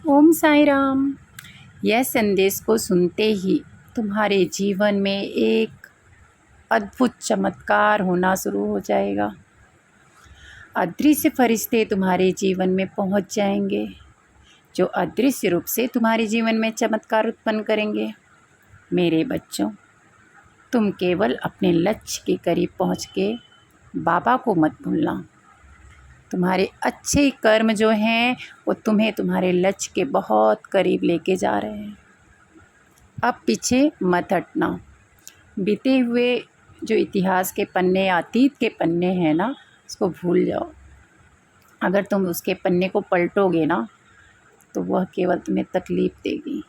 ओम साई राम। यह संदेश को सुनते ही तुम्हारे जीवन में एक अद्भुत चमत्कार होना शुरू हो जाएगा। अदृश्य फरिश्ते तुम्हारे जीवन में पहुंच जाएंगे, जो अदृश्य रूप से तुम्हारे जीवन में चमत्कार उत्पन्न करेंगे। मेरे बच्चों, तुम केवल अपने लक्ष्य के करीब पहुंच के बाबा को मत भूलना। तुम्हारे अच्छे कर्म जो हैं वो तुम्हें तुम्हारे लक्ष्य के बहुत करीब लेके जा रहे हैं। अब पीछे मत हटना। बीते हुए जो इतिहास के पन्ने, अतीत के पन्ने हैं ना, उसको भूल जाओ। अगर तुम उसके पन्ने को पलटोगे ना तो वह केवल तुम्हें तकलीफ़ देगी,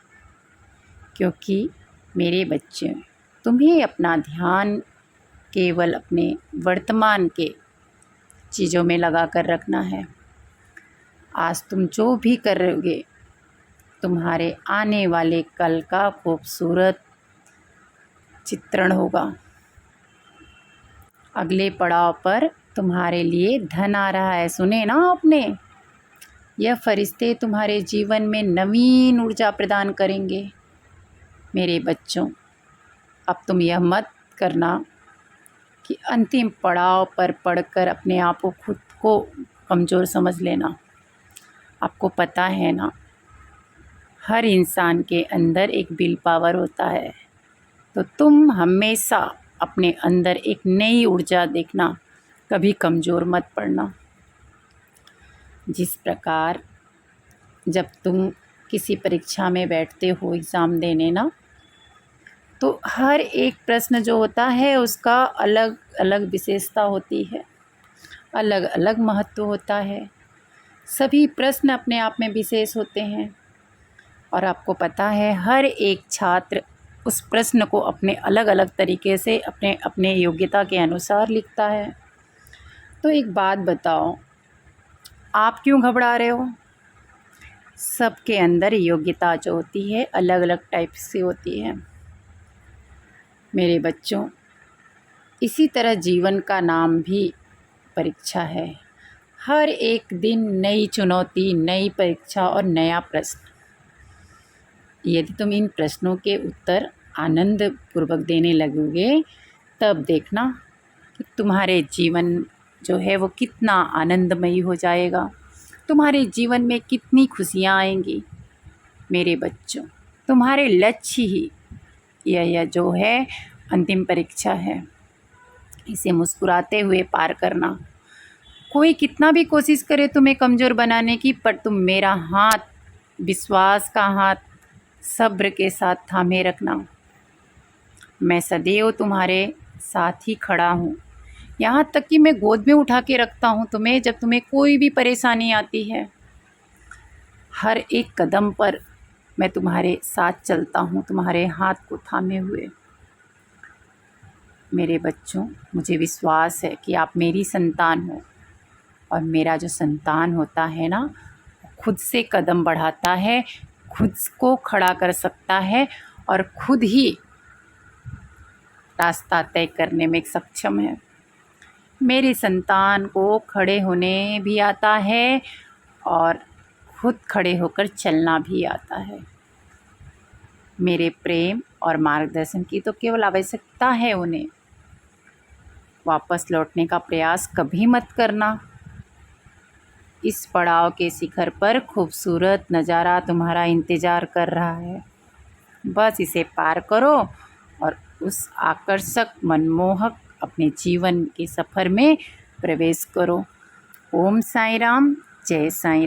क्योंकि मेरे बच्चे, तुम्हें अपना ध्यान केवल अपने वर्तमान के चीज़ों में लगा कर रखना है। आज तुम जो भी करोगे, तुम्हारे आने वाले कल का खूबसूरत चित्रण होगा। अगले पड़ाव पर तुम्हारे लिए धन आ रहा है। सुने ना आपने? यह फरिश्ते तुम्हारे जीवन में नवीन ऊर्जा प्रदान करेंगे। मेरे बच्चों, अब तुम यह मत करना कि अंतिम पड़ाव पर पढ़कर अपने आप को खुद को कमज़ोर समझ लेना। आपको पता है ना, हर इंसान के अंदर एक विल पावर होता है। तो तुम हमेशा अपने अंदर एक नई ऊर्जा देखना, कभी कमज़ोर मत पड़ना। जिस प्रकार जब तुम किसी परीक्षा में बैठते हो एग्ज़ाम देने ना, तो हर एक प्रश्न जो होता है उसका अलग अलग विशेषता होती है, अलग अलग महत्व होता है। सभी प्रश्न अपने आप में विशेष होते हैं और आपको पता है हर एक छात्र उस प्रश्न को अपने अलग अलग तरीके से अपने अपने योग्यता के अनुसार लिखता है। तो एक बात बताओ, आप क्यों घबरा रहे हो? सबके अंदर योग्यता जो होती है अलग अलग टाइप से होती है। मेरे बच्चों, इसी तरह जीवन का नाम भी परीक्षा है। हर एक दिन नई चुनौती, नई परीक्षा और नया प्रश्न। यदि तुम इन प्रश्नों के उत्तर आनंद पूर्वक देने लगोगे, तब देखना कि तुम्हारे जीवन जो है वो कितना आनंदमयी हो जाएगा, तुम्हारे जीवन में कितनी खुशियाँ आएंगी। मेरे बच्चों, तुम्हारे लक्ष्य ही यह जो है अंतिम परीक्षा है। इसे मुस्कुराते हुए पार करना। कोई कितना भी कोशिश करे तुम्हें कमज़ोर बनाने की, पर तुम मेरा हाथ, विश्वास का हाथ सब्र के साथ थामे रखना। मैं सदैव तुम्हारे साथ ही खड़ा हूँ। यहाँ तक कि मैं गोद में उठा के रखता हूँ तुम्हें, जब तुम्हें कोई भी परेशानी आती है। हर एक कदम पर मैं तुम्हारे साथ चलता हूँ, तुम्हारे हाथ को थामे हुए। मेरे बच्चों, मुझे विश्वास है कि आप मेरी संतान हो, और मेरा जो संतान होता है ना, खुद से कदम बढ़ाता है, खुद को खड़ा कर सकता है और खुद ही रास्ता तय करने में सक्षम है। मेरे संतान को खड़े होने भी आता है और खुद खड़े होकर चलना भी आता है। मेरे प्रेम और मार्गदर्शन की तो केवल आवश्यकता है उन्हें। वापस लौटने का प्रयास कभी मत करना। इस पड़ाव के शिखर पर खूबसूरत नज़ारा तुम्हारा इंतज़ार कर रहा है। बस इसे पार करो और उस आकर्षक, मनमोहक अपने जीवन के सफ़र में प्रवेश करो। ओम साई राम, जय साई।